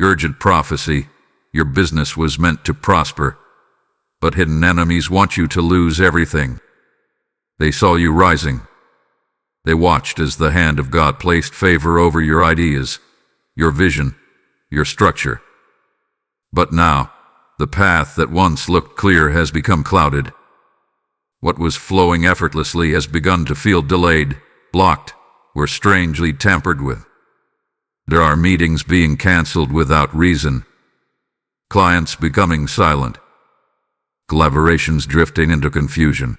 Urgent prophecy, your business was meant to prosper, but hidden enemies want you to lose everything. They saw you rising. They watched as the hand of God placed favor over your ideas, your vision, your structure. But now, the path that once looked clear has become clouded. What was flowing effortlessly has begun to feel delayed, blocked, or strangely tampered with. There are meetings being canceled without reason, clients becoming silent, collaborations drifting into confusion.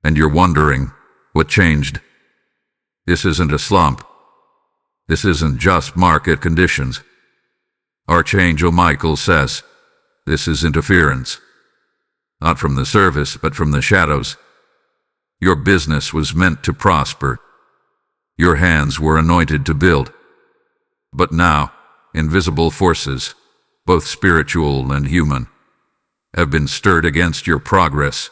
And you're wondering, what changed? This isn't a slump. This isn't just market conditions. Archangel Michael says, this is interference. Not from the surface, but from the shadows. Your business was meant to prosper. Your hands were anointed to build. But now, invisible forces, both spiritual and human, have been stirred against your progress.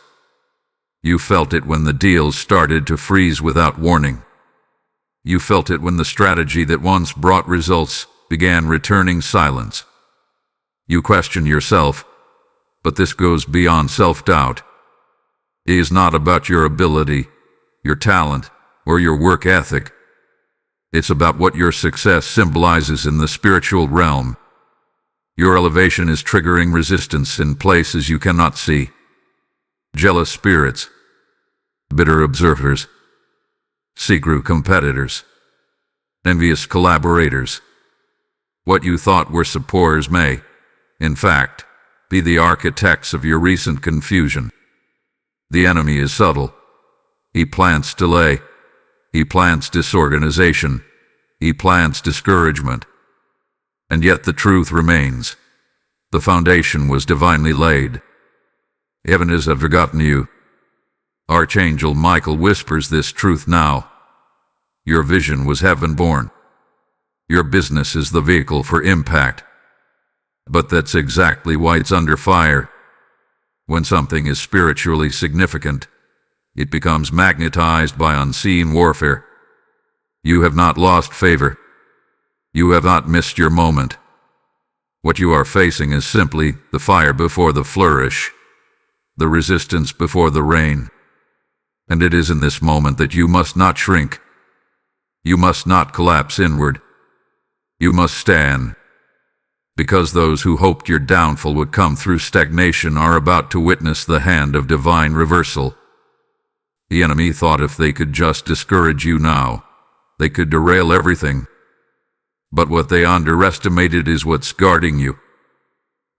You felt it when the deals started to freeze without warning. You felt it when the strategy that once brought results began returning silence. You question yourself, but this goes beyond self-doubt. It is not about your ability, your talent, or your work ethic. It's about what your success symbolizes in the spiritual realm. Your elevation is triggering resistance in places you cannot see. Jealous spirits, bitter observers, secret competitors, envious collaborators. What you thought were supporters may, in fact, be the architects of your recent confusion. The enemy is subtle. He plants delay. He plants disorganization. He plants discouragement. And yet the truth remains. The foundation was divinely laid. Heaven has forgotten you. Archangel Michael whispers this truth now. Your vision was heaven-born. Your business is the vehicle for impact. But that's exactly why it's under fire. When something is spiritually significant, it becomes magnetized by unseen warfare. You have not lost favor. You have not missed your moment. What you are facing is simply the fire before the flourish, the resistance before the rain. And it is in this moment that you must not shrink. You must not collapse inward. You must stand. Because those who hoped your downfall would come through stagnation are about to witness the hand of divine reversal. The enemy thought if they could just discourage you now, they could derail everything. But what they underestimated is what's guarding you.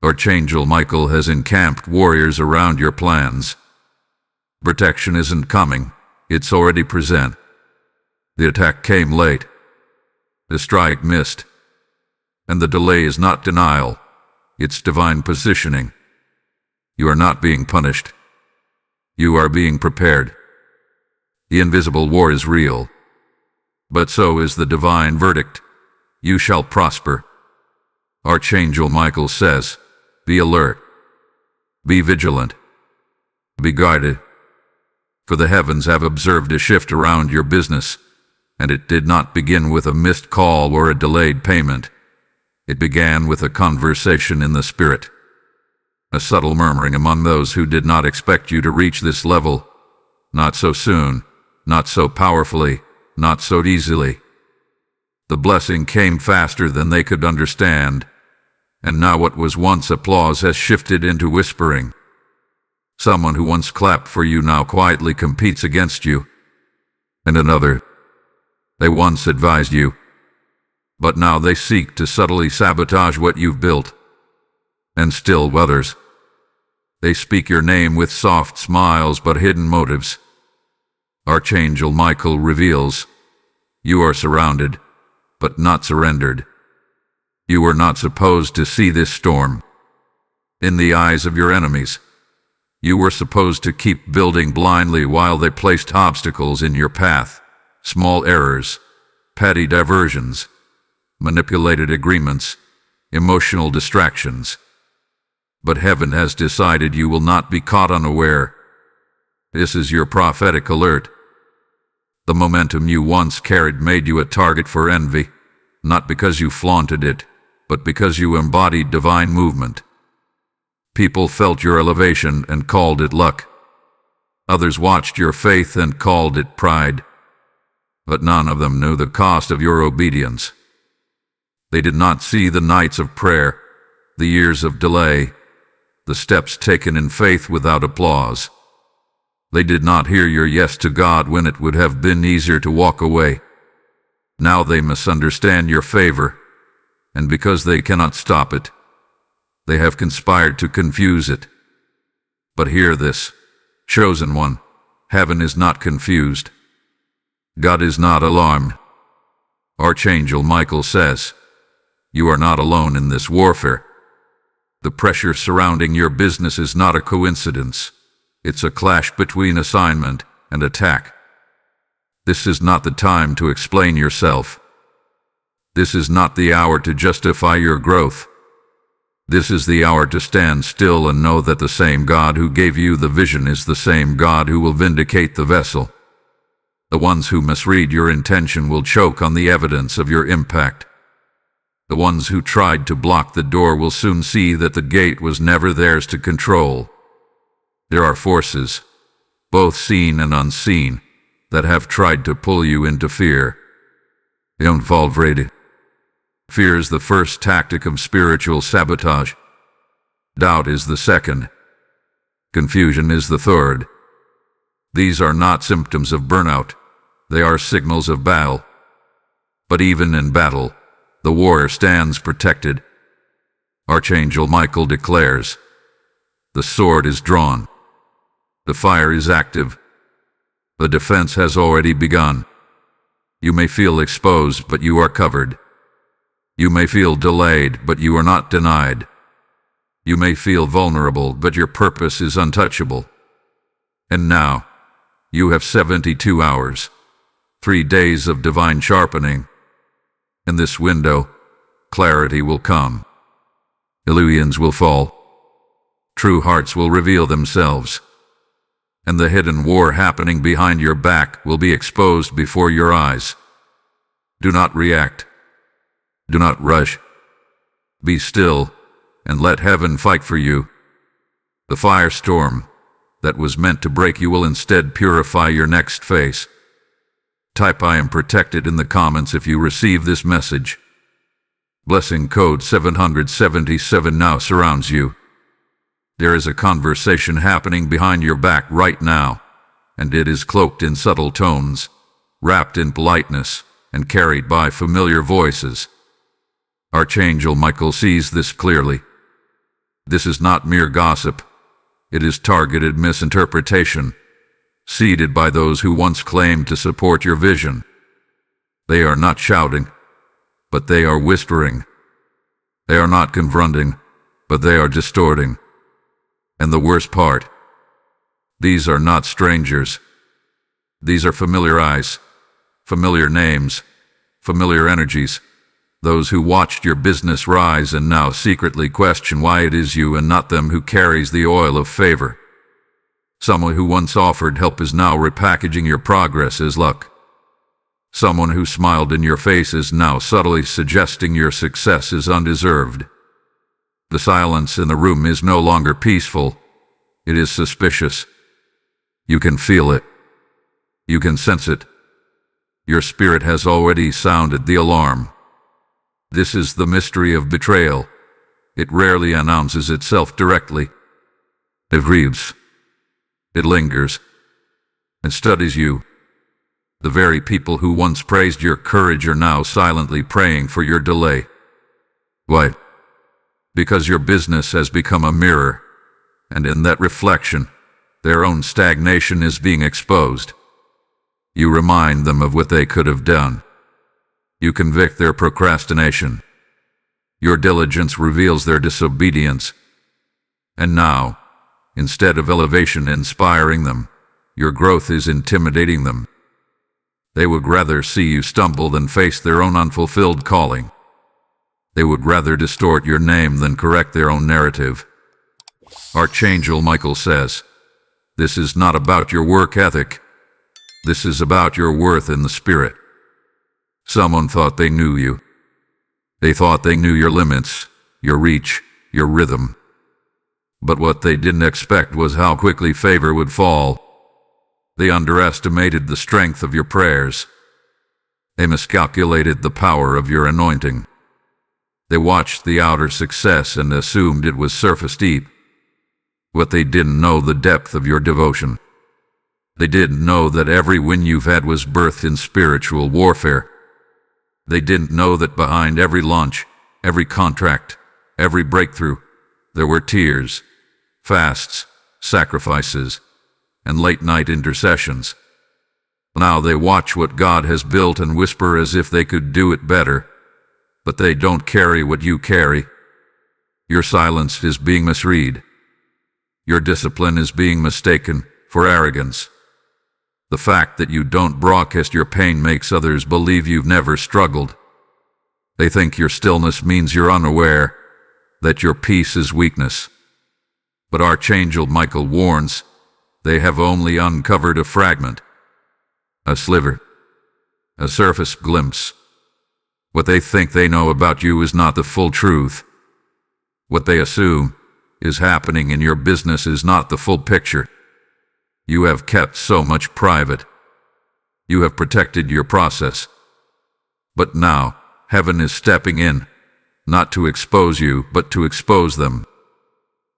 Archangel Michael has encamped warriors around your plans. Protection isn't coming, it's already present. The attack came late. The strike missed. And the delay is not denial, it's divine positioning. You are not being punished. You are being prepared. The invisible war is real. But so is the divine verdict. You shall prosper. Archangel Michael says, be alert. Be vigilant. Be guided. For the heavens have observed a shift around your business, and it did not begin with a missed call or a delayed payment. It began with a conversation in the spirit. A subtle murmuring among those who did not expect you to reach this level. Not so soon, not so powerfully, not so easily. The blessing came faster than they could understand, and now what was once applause has shifted into whispering. Someone who once clapped for you now quietly competes against you. And another. They once advised you, but now they seek to subtly sabotage what you've built. And still others. They speak your name with soft smiles but hidden motives. Archangel Michael reveals, you are surrounded, but not surrendered. You were not supposed to see this storm. In the eyes of your enemies, you were supposed to keep building blindly while they placed obstacles in your path, small errors, petty diversions, manipulated agreements, emotional distractions. But heaven has decided you will not be caught unaware. This is your prophetic alert. The momentum you once carried made you a target for envy, not because you flaunted it, but because you embodied divine movement. People felt your elevation and called it luck. Others watched your faith and called it pride. But none of them knew the cost of your obedience. They did not see the nights of prayer, the years of delay, the steps taken in faith without applause. They did not hear your yes to God when it would have been easier to walk away. Now they misunderstand your favor, and because they cannot stop it, they have conspired to confuse it. But hear this, chosen one, heaven is not confused. God is not alarmed. Archangel Michael says, you are not alone in this warfare. The pressure surrounding your business is not a coincidence. It's a clash between assignment and attack. This is not the time to explain yourself. This is not the hour to justify your growth. This is the hour to stand still and know that the same God who gave you the vision is the same God who will vindicate the vessel. The ones who misread your intention will choke on the evidence of your impact. The ones who tried to block the door will soon see that the gate was never theirs to control. There are forces, both seen and unseen, that have tried to pull you into fear. Involved. Fear is the first tactic of spiritual sabotage. Doubt is the second. Confusion is the third. These are not symptoms of burnout. They are signals of battle. But even in battle, the warrior stands protected. Archangel Michael declares, the sword is drawn. The fire is active. The defense has already begun. You may feel exposed, but you are covered. You may feel delayed, but you are not denied. You may feel vulnerable, but your purpose is untouchable. And now, you have 72 hours, 3 days of divine sharpening. In this window, clarity will come. Illusions will fall. True hearts will reveal themselves. And the hidden war happening behind your back will be exposed before your eyes. Do not react. Do not rush. Be still and let heaven fight for you. The firestorm that was meant to break you will instead purify your next phase. Type I am protected in the comments if you receive this message. Blessing code 777 now surrounds you. There is a conversation happening behind your back right now, and it is cloaked in subtle tones, wrapped in politeness, and carried by familiar voices. Archangel Michael sees this clearly. This is not mere gossip. It is targeted misinterpretation, seeded by those who once claimed to support your vision. They are not shouting, but they are whispering. They are not confronting, but they are distorting. And the worst part, these are not strangers. These are familiar eyes, familiar names, familiar energies. Those who watched your business rise and now secretly question why it is you and not them who carries the oil of favor. Someone who once offered help is now repackaging your progress as luck. Someone who smiled in your face is now subtly suggesting your success is undeserved. The silence in the room is no longer peaceful. It is suspicious. You can feel it. You can sense it. Your spirit has already sounded the alarm. This is the mystery of betrayal. It rarely announces itself directly. It grieves. It lingers and studies you. The very people who once praised your courage are now silently praying for your delay. Why? Because your business has become a mirror, and in that reflection, their own stagnation is being exposed. You remind them of what they could have done. You convict their procrastination. Your diligence reveals their disobedience. And now, instead of elevation inspiring them, your growth is intimidating them. They would rather see you stumble than face their own unfulfilled calling. They would rather distort your name than correct their own narrative. Archangel Michael says, this is not about your work ethic. This is about your worth in the spirit. Someone thought they knew you. They thought they knew your limits, your reach, your rhythm. But what they didn't expect was how quickly favor would fall. They underestimated the strength of your prayers. They miscalculated the power of your anointing. They watched the outer success and assumed it was surface deep. But they didn't know the depth of your devotion. They didn't know that every win you've had was birthed in spiritual warfare. They didn't know that behind every launch, every contract, every breakthrough, there were tears, fasts, sacrifices, and late-night intercessions. Now they watch what God has built and whisper as if they could do it better, but they don't carry what you carry. Your silence is being misread. Your discipline is being mistaken for arrogance. The fact that you don't broadcast your pain makes others believe you've never struggled. They think your stillness means you're unaware, that your peace is weakness. But Archangel Michael warns, they have only uncovered a fragment, a sliver, a surface glimpse. What they think they know about you is not the full truth. What they assume is happening in your business is not the full picture. You have kept so much private. You have protected your process. But now, heaven is stepping in, not to expose you, but to expose them.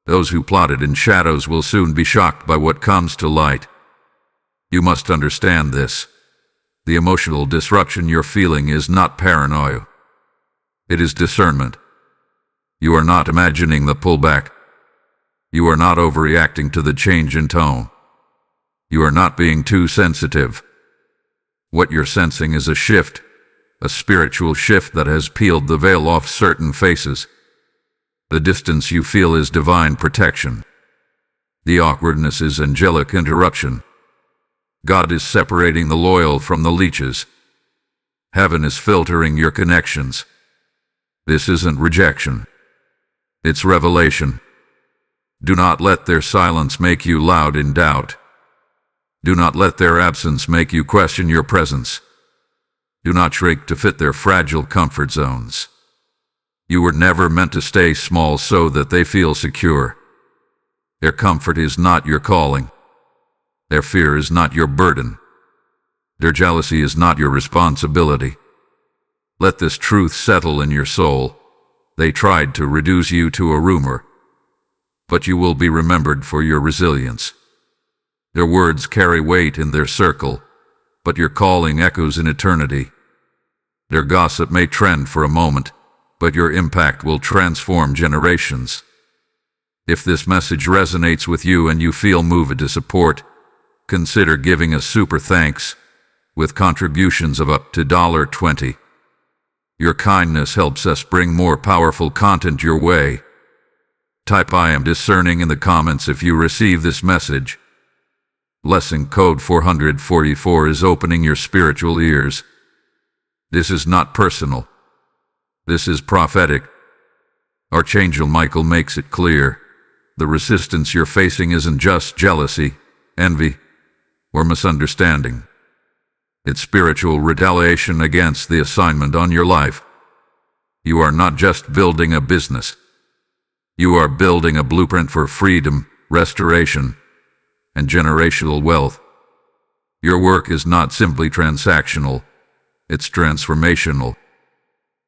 Those who plotted in shadows will soon be shocked by what comes to light. You must understand this. The emotional disruption you're feeling is not paranoia. It is discernment. You are not imagining the pullback. You are not overreacting to the change in tone. You are not being too sensitive. What you're sensing is a shift, a spiritual shift that has peeled the veil off certain faces. The distance you feel is divine protection. The awkwardness is angelic interruption. God is separating the loyal from the leeches. Heaven is filtering your connections. This isn't rejection. It's revelation. Do not let their silence make you loud in doubt. Do not let their absence make you question your presence. Do not shrink to fit their fragile comfort zones. You were never meant to stay small so that they feel secure. Their comfort is not your calling. Their fear is not your burden. Their jealousy is not your responsibility. Let this truth settle in your soul. They tried to reduce you to a rumor, but you will be remembered for your resilience. Their words carry weight in their circle, but your calling echoes in eternity. Their gossip may trend for a moment, but your impact will transform generations. If this message resonates with you and you feel moved to support, consider giving a super thanks with contributions of up to $20. Your kindness helps us bring more powerful content your way. Type "I am discerning" in the comments if you receive this message. Blessing code 444 is opening your spiritual ears. This is not personal. This is prophetic. Archangel Michael makes it clear. The resistance you're facing isn't just jealousy, envy, or misunderstanding. It's spiritual retaliation against the assignment on your life. You are not just building a business. You are building a blueprint for freedom, restoration, and generational wealth. Your work is not simply transactional, it's transformational.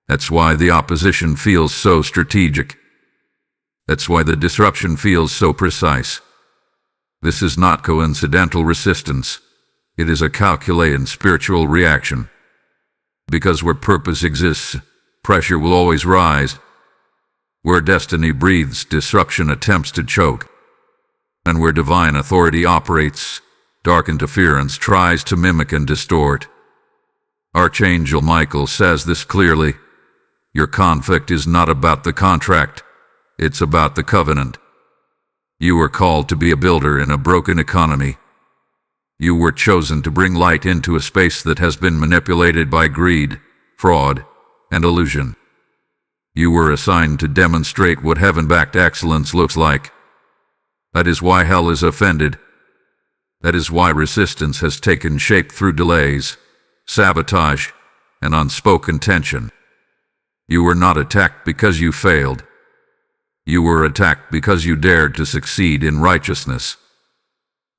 That's why the opposition feels so strategic. That's why the disruption feels so precise. This is not coincidental resistance. It is a calculated spiritual reaction. Because where purpose exists, pressure will always rise. Where destiny breathes, disruption attempts to choke. And where divine authority operates, dark interference tries to mimic and distort. Archangel Michael says this clearly. Your conflict is not about the contract. It's about the covenant. You were called to be a builder in a broken economy. You were chosen to bring light into a space that has been manipulated by greed, fraud, and illusion. You were assigned to demonstrate what heaven-backed excellence looks like. That is why hell is offended. That is why resistance has taken shape through delays, sabotage, and unspoken tension. You were not attacked because you failed. You were attacked because you dared to succeed in righteousness.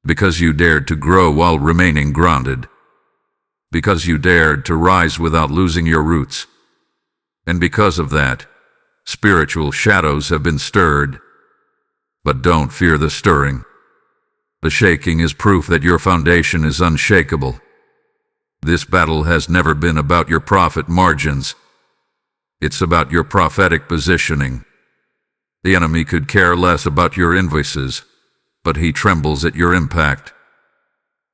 Because you dared to grow while remaining grounded. Because you dared to rise without losing your roots. And because of that, spiritual shadows have been stirred. But don't fear the stirring. The shaking is proof that your foundation is unshakable. This battle has never been about your profit margins. It's about your prophetic positioning. The enemy could care less about your invoices, but he trembles at your impact.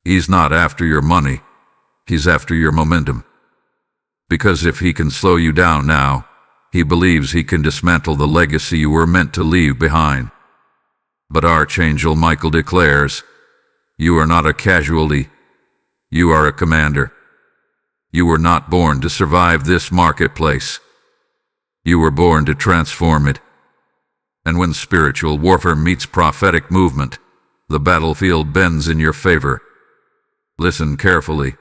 He's not after your money, he's after your momentum. Because if he can slow you down now, he believes he can dismantle the legacy you were meant to leave behind. But Archangel Michael declares, you are not a casualty, you are a commander. You were not born to survive this marketplace. You were born to transform it. And when spiritual warfare meets prophetic movement, the battlefield bends in your favor. Listen carefully.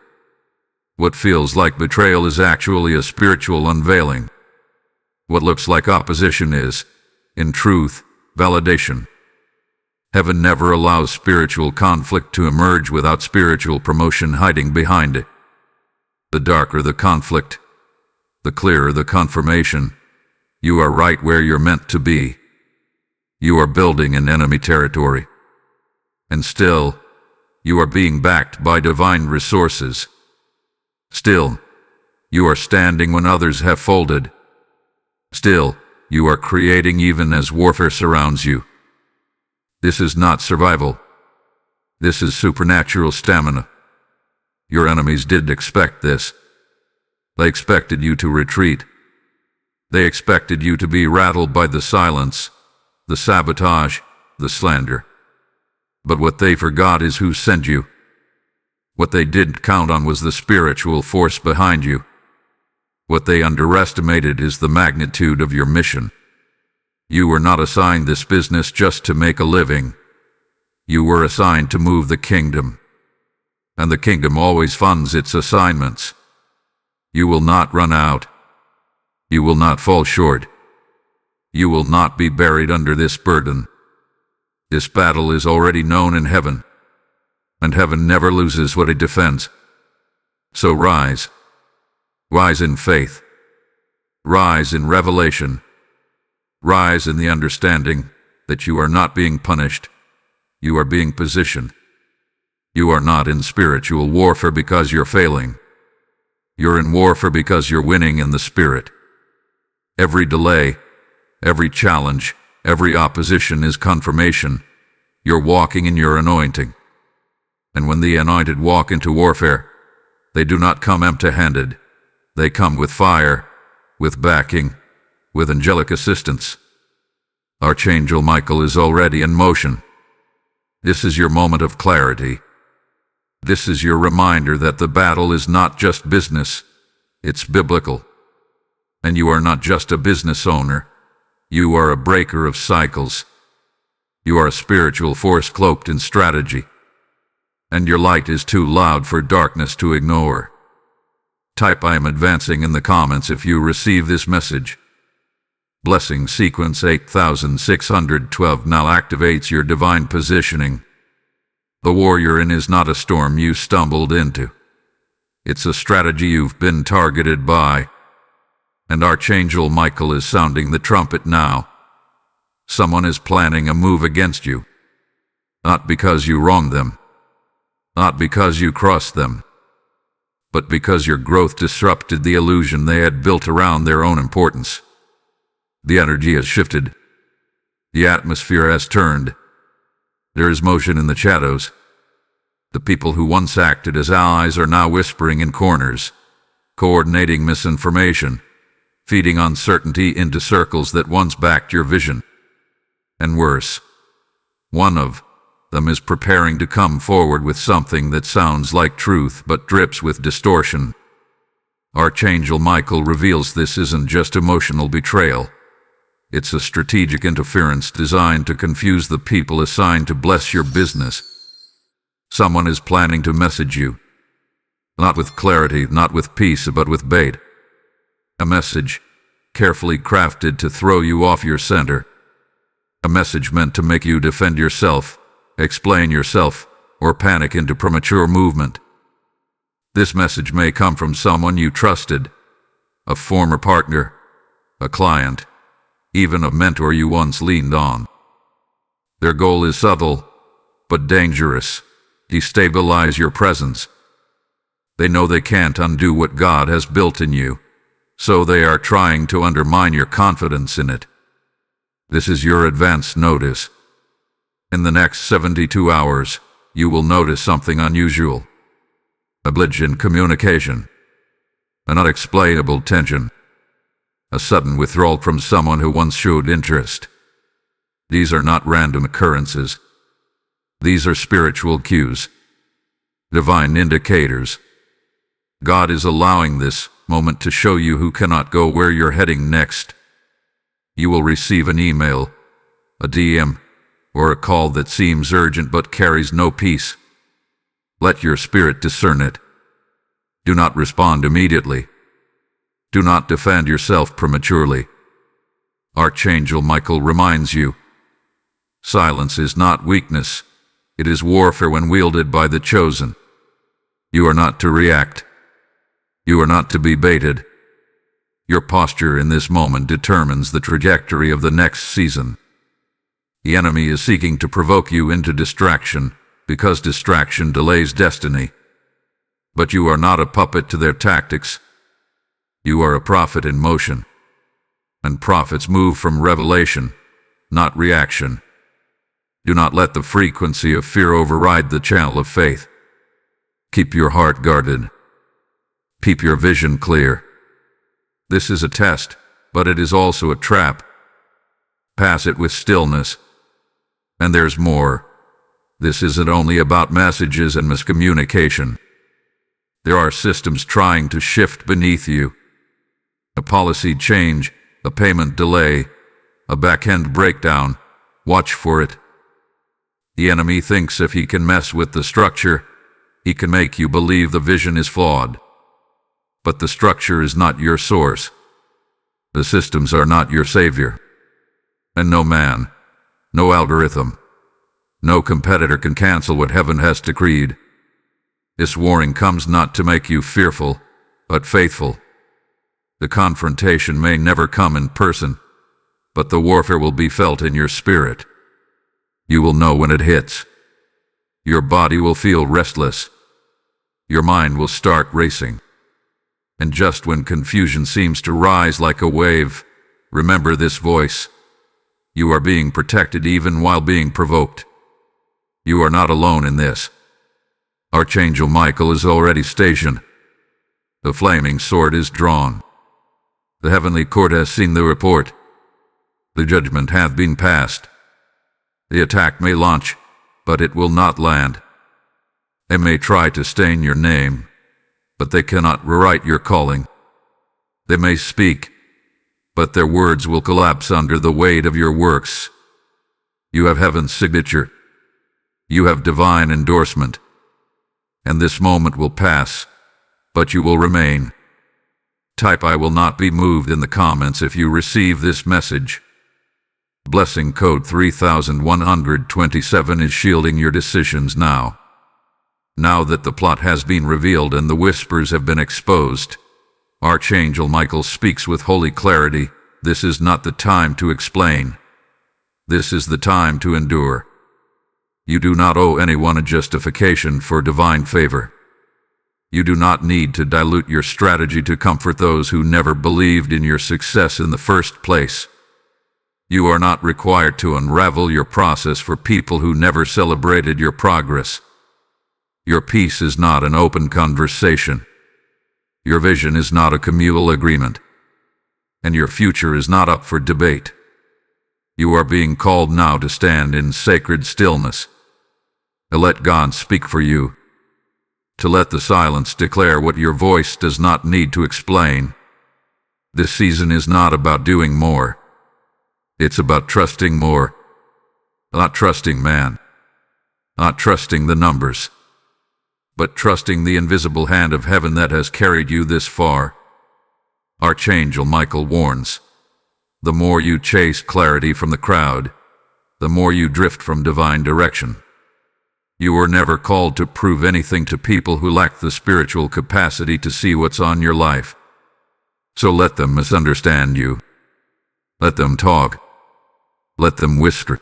What feels like betrayal is actually a spiritual unveiling. What looks like opposition is, in truth, validation. Heaven never allows spiritual conflict to emerge without spiritual promotion hiding behind it. The darker the conflict, the clearer the confirmation. You are right where you're meant to be. You are building in enemy territory. And still, you are being backed by divine resources. Still, you are standing when others have folded. Still, you are creating even as warfare surrounds you. This is not survival. This is supernatural stamina. Your enemies did expect this. They expected you to retreat. They expected you to be rattled by the silence, the sabotage, the slander. But what they forgot is who sent you. What they didn't count on was the spiritual force behind you. What they underestimated is the magnitude of your mission. You were not assigned this business just to make a living. You were assigned to move the kingdom. And the kingdom always funds its assignments. You will not run out. You will not fall short. You will not be buried under this burden. This battle is already known in heaven, and heaven never loses what it defends. So rise. Rise in faith. Rise in revelation. Rise in the understanding that you are not being punished. You are being positioned. You are not in spiritual warfare because you're failing. You're in warfare because you're winning in the spirit. Every delay, every challenge, every opposition is confirmation. You're walking in your anointing. And when the anointed walk into warfare, they do not come empty-handed. They come with fire, with backing, with angelic assistance. Archangel Michael is already in motion. This is your moment of clarity. This is your reminder that the battle is not just business, it's biblical. And you are not just a business owner, you are a breaker of cycles. You are a spiritual force cloaked in strategy. And your light is too loud for darkness to ignore. Type "I am advancing" in the comments if you receive this message. Blessing sequence 8612 now activates your divine positioning. The war you're in is not a storm you stumbled into. It's a strategy you've been targeted by. And Archangel Michael is sounding the trumpet now. Someone is planning a move against you. Not because you wronged them. Not because you crossed them. But because your growth disrupted the illusion they had built around their own importance. The energy has shifted. The atmosphere has turned. There is motion in the shadows. The people who once acted as allies are now whispering in corners, coordinating misinformation, feeding uncertainty into circles that once backed your vision. And worse, one of them is preparing to come forward with something that sounds like truth but drips with distortion. Archangel Michael reveals this isn't just emotional betrayal. It's a strategic interference designed to confuse the people assigned to bless your business. Someone is planning to message you. Not with clarity, not with peace, but with bait. A message carefully crafted to throw you off your center. A message meant to make you defend yourself, explain yourself, or panic into premature movement. This message may come from someone you trusted, a former partner, a client, even a mentor you once leaned on. Their goal is subtle, but dangerous: destabilize your presence. They know they can't undo what God has built in you, so they are trying to undermine your confidence in it. This is your advance notice. In the next 72 hours, you will notice something unusual. A glitch in communication, an unexplainable tension, a sudden withdrawal from someone who once showed interest. These are not random occurrences. These are spiritual cues, divine indicators. God is allowing this moment to show you who cannot go where you're heading next. You will receive an email, a DM, or a call that seems urgent but carries no peace. Let your spirit discern it. Do not respond immediately. Do not defend yourself prematurely. Archangel Michael reminds you, silence is not weakness. It is warfare when wielded by the chosen. You are not to react. You are not to be baited. Your posture in this moment determines the trajectory of the next season. The enemy is seeking to provoke you into distraction, because distraction delays destiny. But you are not a puppet to their tactics. You are a prophet in motion. And prophets move from revelation, not reaction. Do not let the frequency of fear override the channel of faith. Keep your heart guarded. Keep your vision clear. This is a test, but it is also a trap. Pass it with stillness. And there's more. This isn't only about messages and miscommunication. There are systems trying to shift beneath you. A policy change, a payment delay, a back-end breakdown. Watch for it. The enemy thinks if he can mess with the structure, he can make you believe the vision is flawed. But the structure is not your source. The systems are not your savior. And no man, no algorithm, no competitor can cancel what heaven has decreed. This warning comes not to make you fearful, but faithful. The confrontation may never come in person, but the warfare will be felt in your spirit. You will know when it hits. Your body will feel restless. Your mind will start racing. And just when confusion seems to rise like a wave, remember this voice. You are being protected even while being provoked. You are not alone in this. Archangel Michael is already stationed. The flaming sword is drawn. The heavenly court has seen the report. The judgment hath been passed. The attack may launch, but it will not land. They may try to stain your name, but they cannot rewrite your calling. They may speak, but their words will collapse under the weight of your works. You have heaven's signature. You have divine endorsement. And this moment will pass, but you will remain. Type "I will not be moved" in the comments if you receive this message. Blessing code 3127 is shielding your decisions now. Now that the plot has been revealed and the whispers have been exposed, Archangel Michael speaks with holy clarity. This is not the time to explain. This is the time to endure. You do not owe anyone a justification for divine favor. You do not need to dilute your strategy to comfort those who never believed in your success in the first place. You are not required to unravel your process for people who never celebrated your progress. Your peace is not an open conversation. Your vision is not a communal agreement. And your future is not up for debate. You are being called now to stand in sacred stillness. To let God speak for you. To let the silence declare what your voice does not need to explain. This season is not about doing more. It's about trusting more. Not trusting man. Not trusting the numbers. But trusting the invisible hand of heaven that has carried you this far. Archangel Michael warns, the more you chase clarity from the crowd, the more you drift from divine direction. You were never called to prove anything to people who lack the spiritual capacity to see what's on your life. So let them misunderstand you. Let them talk. Let them whisper.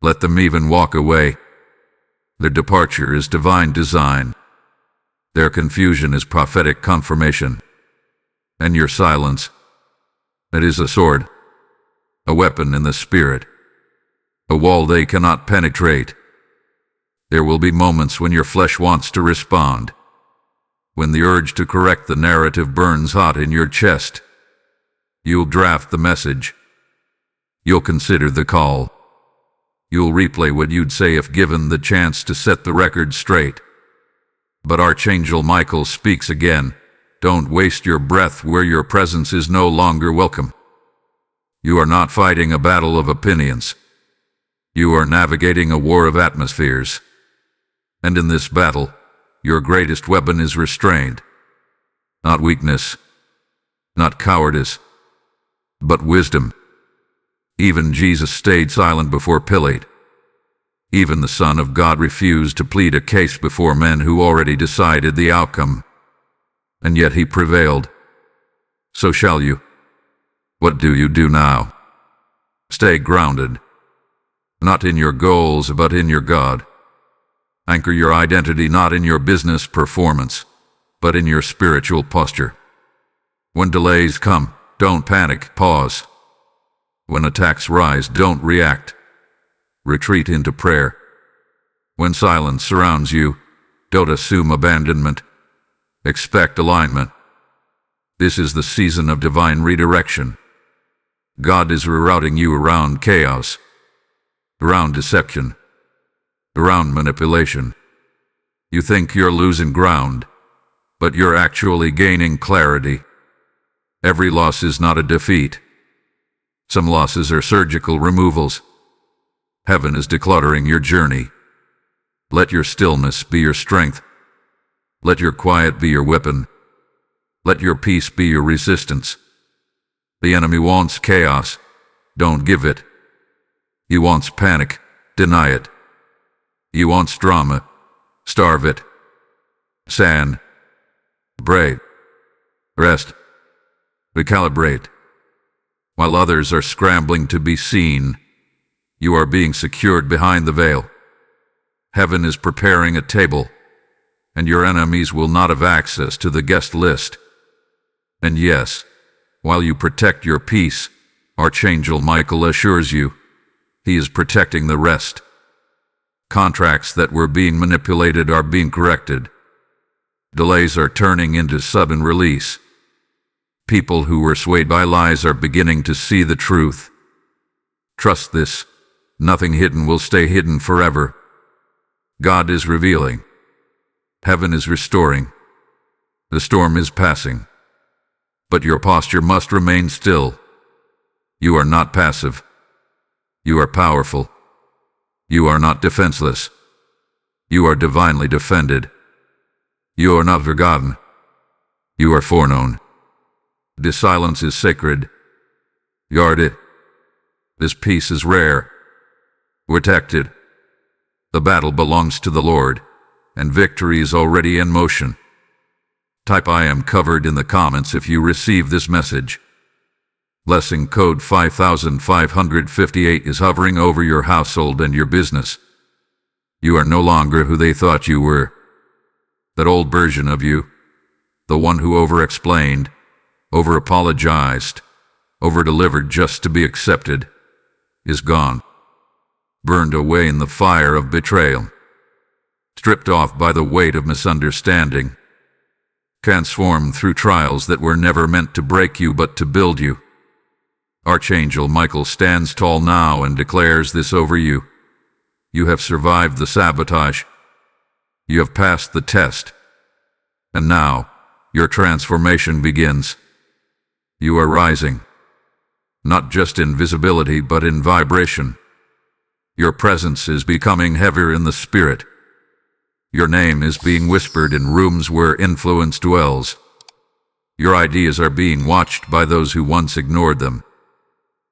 Let them even walk away. Their departure is divine design. Their confusion is prophetic confirmation. And your silence, it is a sword, a weapon in the spirit, a wall they cannot penetrate. There will be moments when your flesh wants to respond, when the urge to correct the narrative burns hot in your chest. You'll draft the message. You'll consider the call. You'll replay what you'd say if given the chance to set the record straight. But Archangel Michael speaks again. Don't waste your breath where your presence is no longer welcome. You are not fighting a battle of opinions. You are navigating a war of atmospheres. And in this battle, your greatest weapon is restraint. Not weakness, not cowardice, but wisdom. Even Jesus stayed silent before Pilate. Even the Son of God refused to plead a case before men who already decided the outcome. And yet he prevailed. So shall you. What do you do now? Stay grounded. Not in your goals, but in your God. Anchor your identity not in your business performance, but in your spiritual posture. When delays come, don't panic, pause. When attacks rise, don't react. Retreat into prayer. When silence surrounds you, don't assume abandonment. Expect alignment. This is the season of divine redirection. God is rerouting you around chaos, around deception, around manipulation. You think you're losing ground, but you're actually gaining clarity. Every loss is not a defeat. Some losses are surgical removals. Heaven is decluttering your journey. Let your stillness be your strength. Let your quiet be your weapon. Let your peace be your resistance. The enemy wants chaos. Don't give it. He wants panic. Deny it. He wants drama. Starve it. Sand. Break. Rest. Recalibrate. While others are scrambling to be seen, you are being secured behind the veil. Heaven is preparing a table, and your enemies will not have access to the guest list. And yes, while you protect your peace, Archangel Michael assures you, he is protecting the rest. Contracts that were being manipulated are being corrected. Delays are turning into sudden release. People who were swayed by lies are beginning to see the truth. Trust this. Nothing hidden will stay hidden forever. God is revealing. Heaven is restoring. The storm is passing. But your posture must remain still. You are not passive. You are powerful. You are not defenseless. You are divinely defended. You are not forgotten. You are foreknown. This silence is sacred. Guard it. This peace is rare. Protect it. The battle belongs to the Lord, and victory is already in motion. Type I am covered in the comments if you receive this message. Blessing code 5558 is hovering over your household and your business. You are no longer who they thought you were. That old version of you, the one who over-explained, over-apologized, over-delivered just to be accepted, is gone. Burned away in the fire of betrayal. Stripped off by the weight of misunderstanding. Transformed through trials that were never meant to break you but to build you. Archangel Michael stands tall now and declares this over you. You have survived the sabotage. You have passed the test. And now, your transformation begins. You are rising. Not just in visibility but in vibration. Your presence is becoming heavier in the spirit. Your name is being whispered in rooms where influence dwells. Your ideas are being watched by those who once ignored them.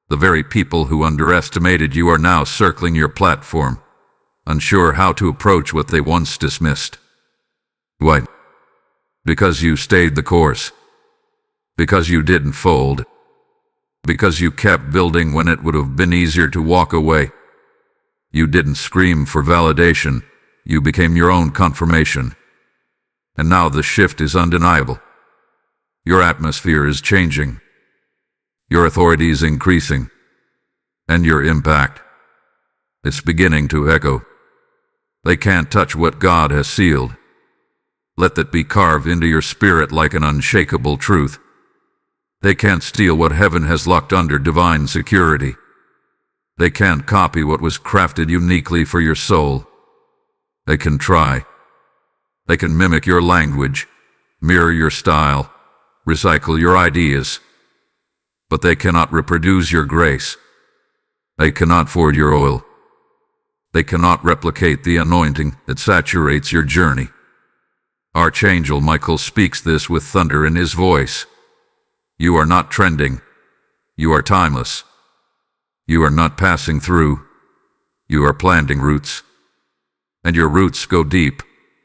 The very people who underestimated you are now circling your platform, unsure how to approach what they once dismissed. Why? Because you stayed the course. Because you didn't fold. Because you kept building when it would have been easier to walk away. You didn't scream for validation. You became your own confirmation. And now the shift is undeniable. Your atmosphere is changing. Your authority is increasing. And your impact, it's beginning to echo. They can't touch what God has sealed. Let that be carved into your spirit like an unshakable truth. They can't steal what heaven has locked under divine security. They can't copy what was crafted uniquely for your soul. They can try. They can mimic your language, mirror your style, recycle your ideas. But they cannot reproduce your grace. They cannot forge your oil. They cannot replicate the anointing that saturates your journey. Archangel Michael speaks this with thunder in his voice. You are not trending. You are timeless. You are not passing through. You are planting roots. And your roots go deep,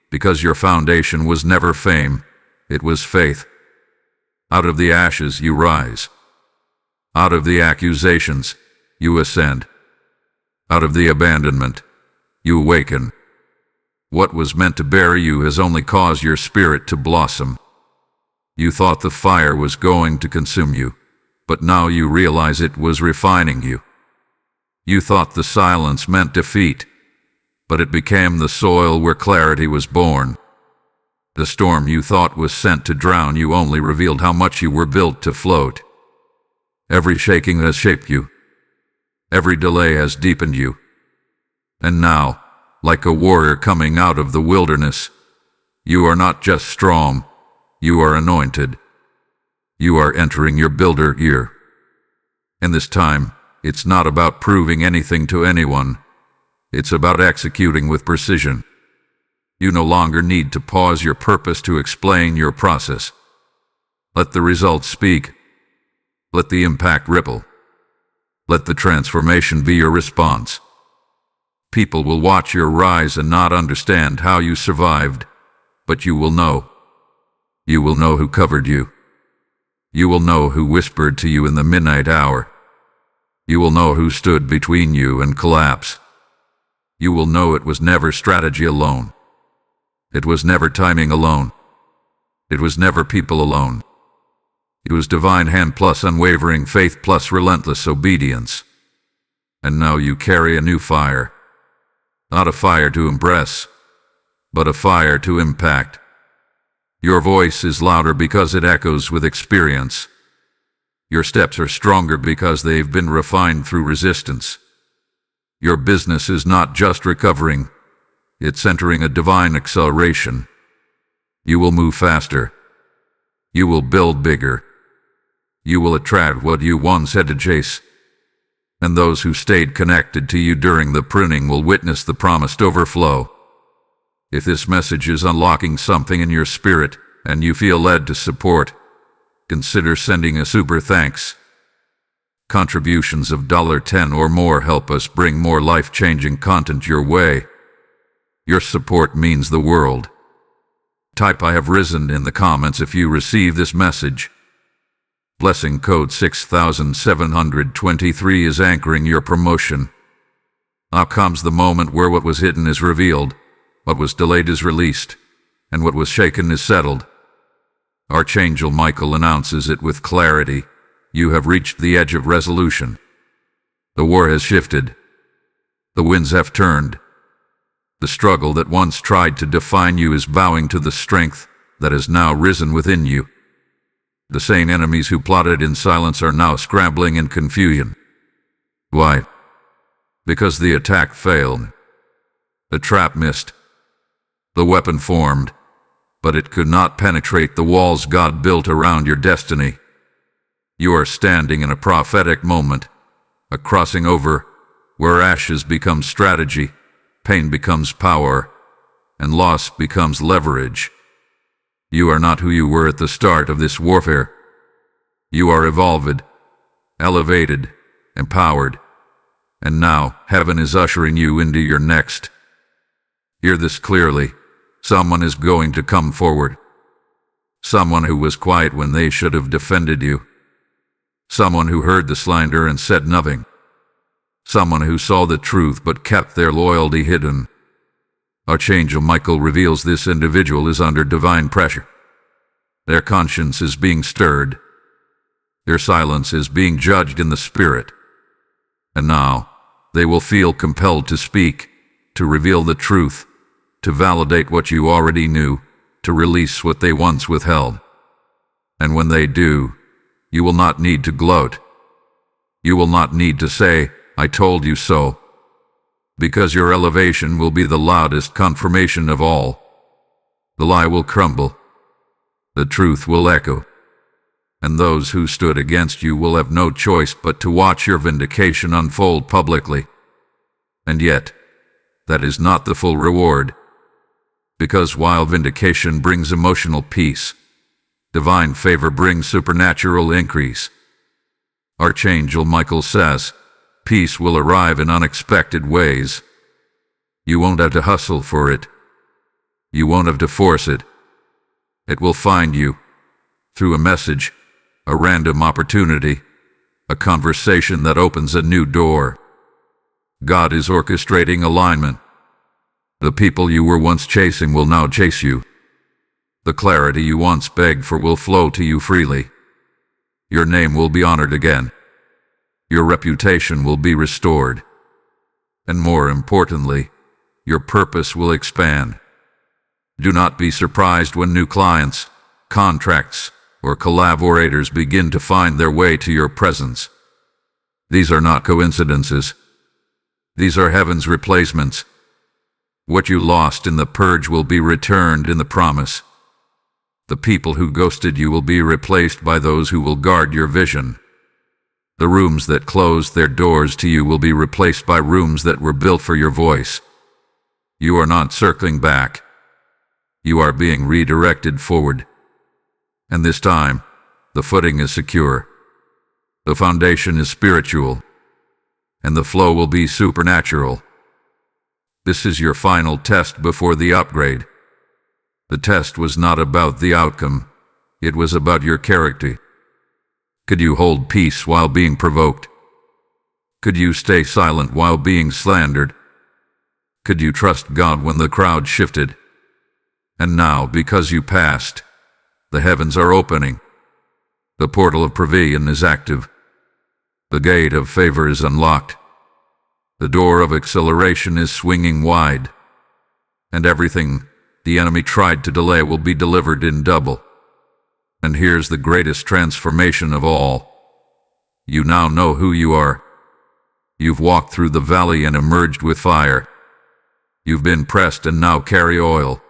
because your foundation was never fame, it was faith. Out of the ashes you rise. Out of the accusations, you ascend. Out of the abandonment, you awaken. What was meant to bury you has only caused your spirit to blossom. You thought the fire was going to consume you, but now you realize it was refining you. You thought the silence meant defeat, but it became the soil where clarity was born. The storm you thought was sent to drown you only revealed how much you were built to float. Every shaking has shaped you. Every delay has deepened you. And now, like a warrior coming out of the wilderness, you are not just strong, you are anointed. You are entering your builder year. And this time, it's not about proving anything to anyone. It's about executing with precision. You no longer need to pause your purpose to explain your process. Let the results speak. Let the impact ripple. Let the transformation be your response. People will watch your rise and not understand how you survived, but you will know. You will know who covered you. You will know who whispered to you in the midnight hour. You will know who stood between you and collapse. You will know it was never strategy alone. It was never timing alone. It was never people alone. It was divine hand plus unwavering faith plus relentless obedience. And now you carry a new fire. Not a fire to impress, but a fire to impact. Your voice is louder because it echoes with experience. Your steps are stronger because they've been refined through resistance. Your business is not just recovering, it's entering a divine acceleration. You will move faster. You will build bigger. You will attract what you once had to chase. And those who stayed connected to you during the pruning will witness the promised overflow. If this message is unlocking something in your spirit and you feel led to support, consider sending a super thanks. Contributions of $10 or more help us bring more life-changing content your way. Your support means the world. Type "I have risen" in the comments if you receive this message. Blessing code 6723 is anchoring your promotion. Now comes the moment where what was hidden is revealed, what was delayed is released, and what was shaken is settled. Archangel Michael announces it with clarity. You have reached the edge of resolution. The war has shifted. The winds have turned. The struggle that once tried to define you is bowing to the strength that has now risen within you. The same enemies who plotted in silence are now scrambling in confusion. Why? Because the attack failed. The trap missed. The weapon formed, but it could not penetrate the walls God built around your destiny. You are standing in a prophetic moment, a crossing over where ashes become strategy, pain becomes power, and loss becomes leverage. You are not who you were at the start of this warfare. You are evolved, elevated, empowered, and now heaven is ushering you into your next. Hear this clearly. Someone is going to come forward. Someone who was quiet when they should have defended you. Someone who heard the slander and said nothing. Someone who saw the truth but kept their loyalty hidden. Archangel Michael reveals this individual is under divine pressure. Their conscience is being stirred. Their silence is being judged in the spirit. And now, they will feel compelled to speak, to reveal the truth, to validate what you already knew, to release what they once withheld. And when they do, you will not need to gloat. You will not need to say, "I told you so," because your elevation will be the loudest confirmation of all. The lie will crumble. The truth will echo. And those who stood against you will have no choice but to watch your vindication unfold publicly. And yet, that is not the full reward. Because while vindication brings emotional peace, divine favor brings supernatural increase. Archangel Michael says, peace will arrive in unexpected ways. You won't have to hustle for it. You won't have to force it. It will find you through a message, a random opportunity, a conversation that opens a new door. God is orchestrating alignment. The people you were once chasing will now chase you. The clarity you once begged for will flow to you freely. Your name will be honored again. Your reputation will be restored. And more importantly, your purpose will expand. Do not be surprised when new clients, contracts, or collaborators begin to find their way to your presence. These are not coincidences. These are heaven's replacements. What you lost in the purge will be returned in the promise. The people who ghosted you will be replaced by those who will guard your vision. The rooms that closed their doors to you will be replaced by rooms that were built for your voice. You are not circling back. You are being redirected forward. And this time, the footing is secure. The foundation is spiritual. And the flow will be supernatural. This is your final test before the upgrade. The test was not about the outcome. It was about your character. Could you hold peace while being provoked? Could you stay silent while being slandered? Could you trust God when the crowd shifted? And now, because you passed, the heavens are opening. The portal of provision is active. The gate of favor is unlocked. The door of acceleration is swinging wide. And everything the enemy tried to delay will be delivered in double. And here's the greatest transformation of all. You now know who you are. You've walked through the valley and emerged with fire. You've been pressed and now carry oil.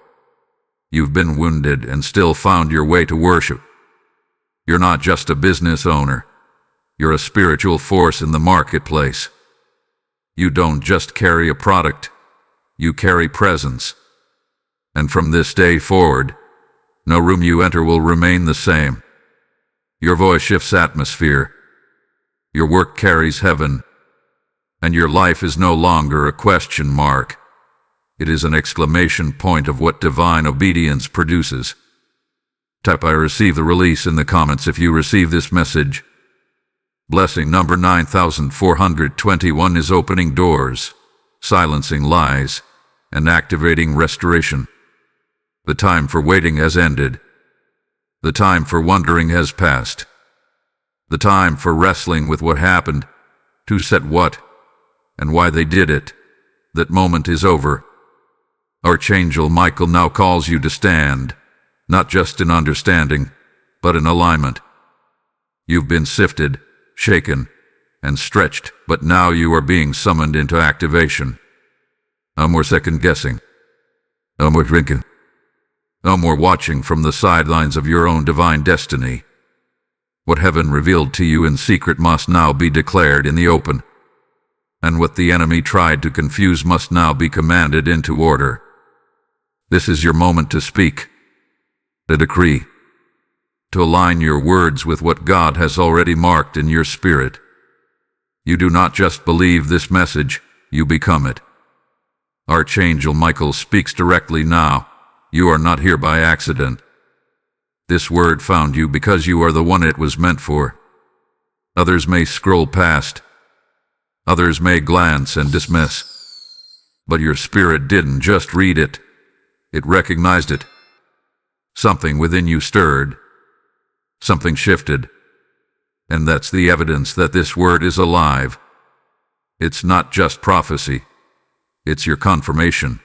You've been wounded and still found your way to worship. You're not just a business owner. You're a spiritual force in the marketplace. You don't just carry a product. You carry presence. And from this day forward, no room you enter will remain the same. Your voice shifts atmosphere. Your work carries heaven. And your life is no longer a question mark. It is an exclamation point of what divine obedience produces. Type "I receive" the release in the comments if you receive this message. Blessing number 9421 is opening doors, silencing lies, and activating restoration. The time for waiting has ended. The time for wondering has passed. The time for wrestling with what happened, who said what, and why they did it. That moment is over. Archangel Michael now calls you to stand, not just in understanding, but in alignment. You've been sifted, shaken, and stretched, but now you are being summoned into activation. No more second guessing. No more drinking. No more watching from the sidelines of your own divine destiny. What heaven revealed to you in secret must now be declared in the open. And what the enemy tried to confuse must now be commanded into order. This is your moment to speak. a decree, to align your words with what God has already marked in your spirit. You do not just believe this message, you become it. Archangel Michael speaks directly now. You are not here by accident. This word found you because you are the one it was meant for. Others may scroll past. Others may glance and dismiss. But your spirit didn't just read it. It recognized it. Something within you stirred. Something shifted. And that's the evidence that this word is alive. It's not just prophecy. It's your confirmation,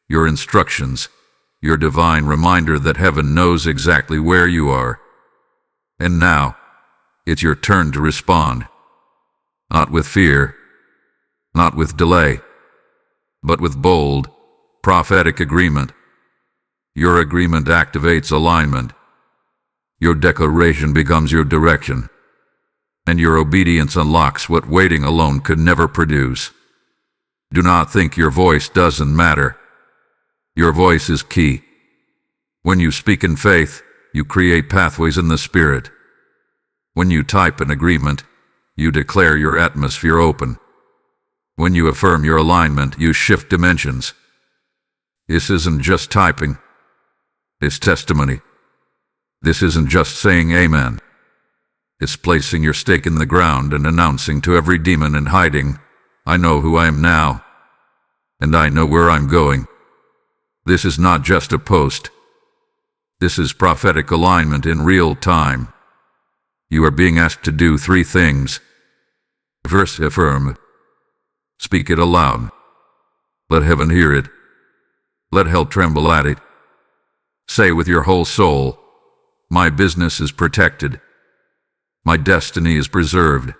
your instructions, your divine reminder that heaven knows exactly where you are. And now, it's your turn to respond. Not with fear, not with delay, but with bold, prophetic agreement. Your agreement activates alignment. Your declaration becomes your direction. And your obedience unlocks what waiting alone could never produce. Do not think your voice doesn't matter. Your voice is key. When you speak in faith, you create pathways in the spirit. When you type an agreement, you declare your atmosphere open. When you affirm your alignment, you shift dimensions. This isn't just typing. It's testimony. This isn't just saying amen. It's placing your stake in the ground and announcing to every demon in hiding, I know who I am now, and I know where I'm going. This is not just a post. This is prophetic alignment in real time. You are being asked to do 3 things. First, affirm. Speak it aloud. Let heaven hear it. Let hell tremble at it. Say with your whole soul, my business is protected. My destiny is preserved.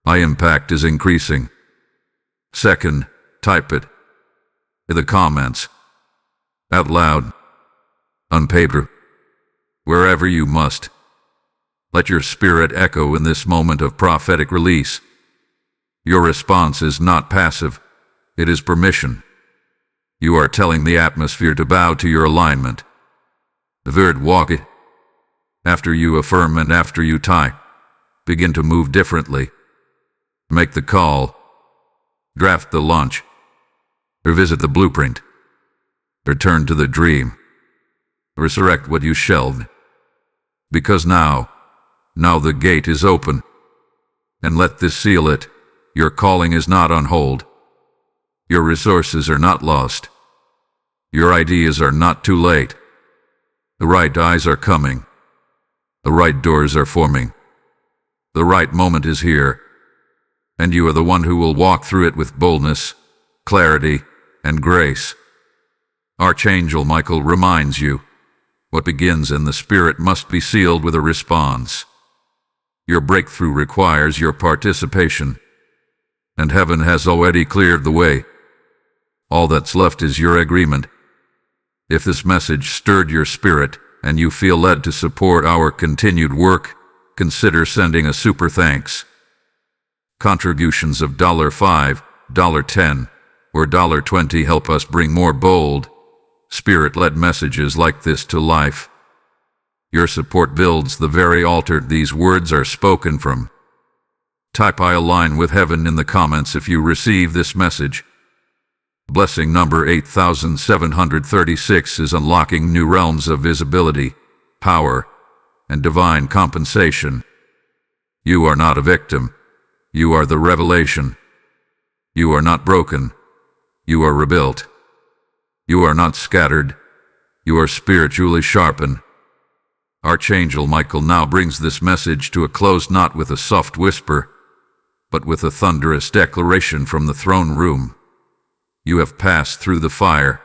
My impact is increasing. Second, type it. In the comments. Out loud. On paper. Wherever you must. Let your spirit echo in this moment of prophetic release. Your response is not passive. It is permission. You are telling the atmosphere to bow to your alignment. Third, walk it. After you affirm and after you type, begin to move differently. Make the call. Draft the launch. Revisit the blueprint. Return to the dream. Resurrect what you shelved. Because now the gate is open. And let this seal it. Your calling is not on hold. Your resources are not lost. Your ideas are not too late. The right eyes are coming. The right doors are forming. The right moment is here. And you are the one who will walk through it with boldness, clarity, and grace. Archangel Michael reminds you, what begins in the spirit must be sealed with a response. Your breakthrough requires your participation, and heaven has already cleared the way. All that's left is your agreement. If this message stirred your spirit, and you feel led to support our continued work, consider sending a super thanks. Contributions of $5, $10, or $20 help us bring more bold, spirit-led messages like this to life. Your support builds the very altar these words are spoken from. Type I align with heaven in the comments if you receive this message. Blessing number 8736 is unlocking new realms of visibility, power, and divine compensation. You are not a victim. You are the revelation. You are not broken. You are rebuilt. You are not scattered. You are spiritually sharpened. Archangel Michael now brings this message to a close not with a soft whisper, but with a thunderous declaration from the throne room. You have passed through the fire,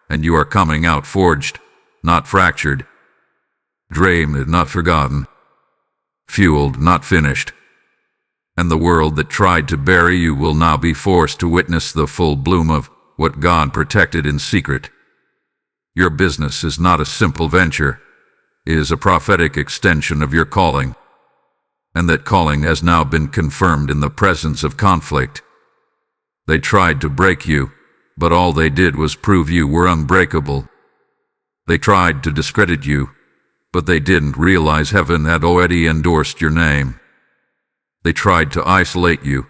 and you are coming out forged, not fractured. Dreamed, not forgotten. Fueled, not finished. And the world that tried to bury you will now be forced to witness the full bloom of what God protected in secret. Your business is not a simple venture. It is a prophetic extension of your calling. And that calling has now been confirmed in the presence of conflict. They tried to break you, but all they did was prove you were unbreakable. They tried to discredit you, but they didn't realize heaven had already endorsed your name. They tried to isolate you,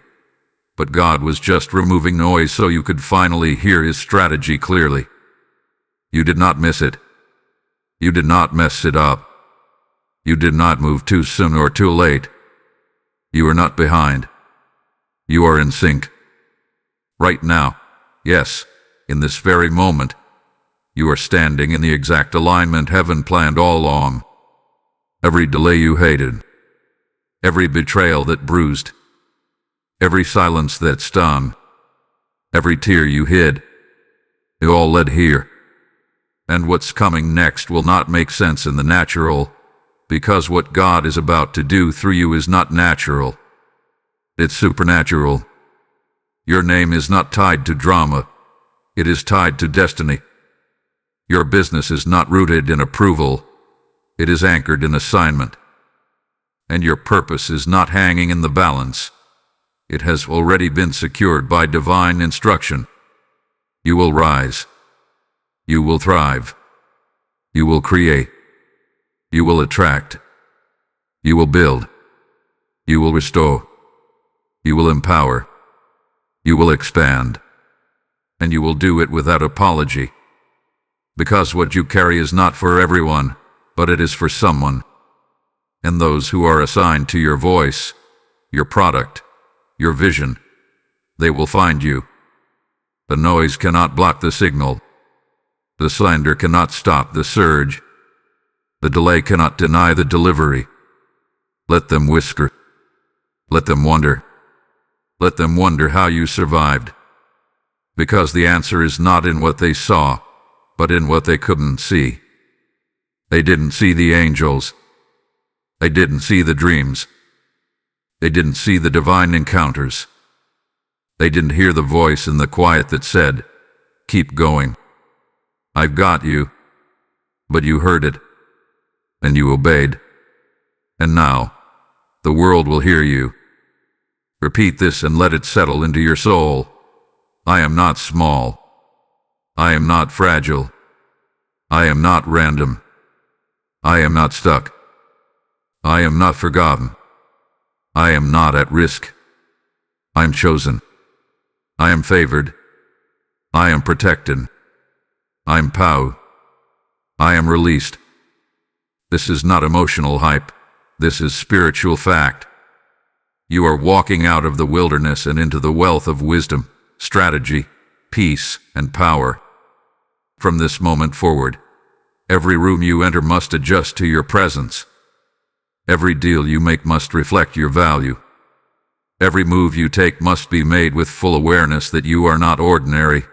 but God was just removing noise so you could finally hear His strategy clearly. You did not miss it. You did not mess it up. You did not move too soon or too late. You are not behind. You are in sync. Right now, yes, in this very moment, you are standing in the exact alignment heaven planned all along. Every delay you hated, every betrayal that bruised, every silence that stung, every tear you hid, it all led here. And what's coming next will not make sense in the natural, because what God is about to do through you is not natural. It's supernatural. Your name is not tied to drama. It is tied to destiny. Your business is not rooted in approval. It is anchored in assignment. And your purpose is not hanging in the balance. It has already been secured by divine instruction. You will rise. You will thrive. You will create. You will attract. You will build. You will restore. You will empower. You will expand. And you will do it without apology. Because what you carry is not for everyone, but it is for someone. And those who are assigned to your voice, your product, your vision, they will find you. The noise cannot block the signal. The slander cannot stop the surge. The delay cannot deny the delivery. Let them whisper. Let them wonder. Let them wonder how you survived. Because the answer is not in what they saw, but in what they couldn't see. They didn't see the angels. They didn't see the dreams. They didn't see the divine encounters. They didn't hear the voice in the quiet that said, "Keep going. I've got you." But you heard it, and you obeyed. And now, the world will hear you. Repeat this and let it settle into your soul. I am not small. I am not fragile. I am not random. I am not stuck. I am not forgotten. I am not at risk. I am chosen. I am favored. I am protected. I am pow. I am released. This is not emotional hype. This is spiritual fact. You are walking out of the wilderness and into the wealth of wisdom, strategy, peace, and power. From this moment forward, every room you enter must adjust to your presence. Every deal you make must reflect your value. Every move you take must be made with full awareness that you are not ordinary.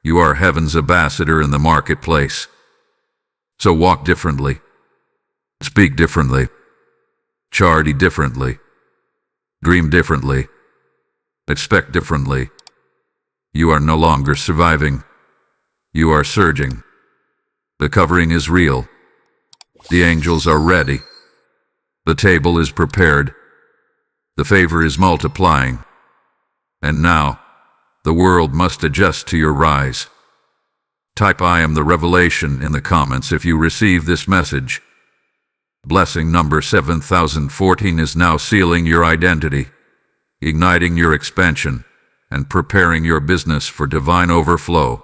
You are heaven's ambassador in the marketplace. So walk differently. Speak differently. Charity differently. Dream differently. Expect differently. You are no longer surviving. You are surging. The covering is real. The angels are ready. The table is prepared. The favor is multiplying. And now, the world must adjust to your rise. Type "I am the revelation" in the comments if you receive this message. Blessing number 7014 is now sealing your identity, igniting your expansion, and preparing your business for divine overflow.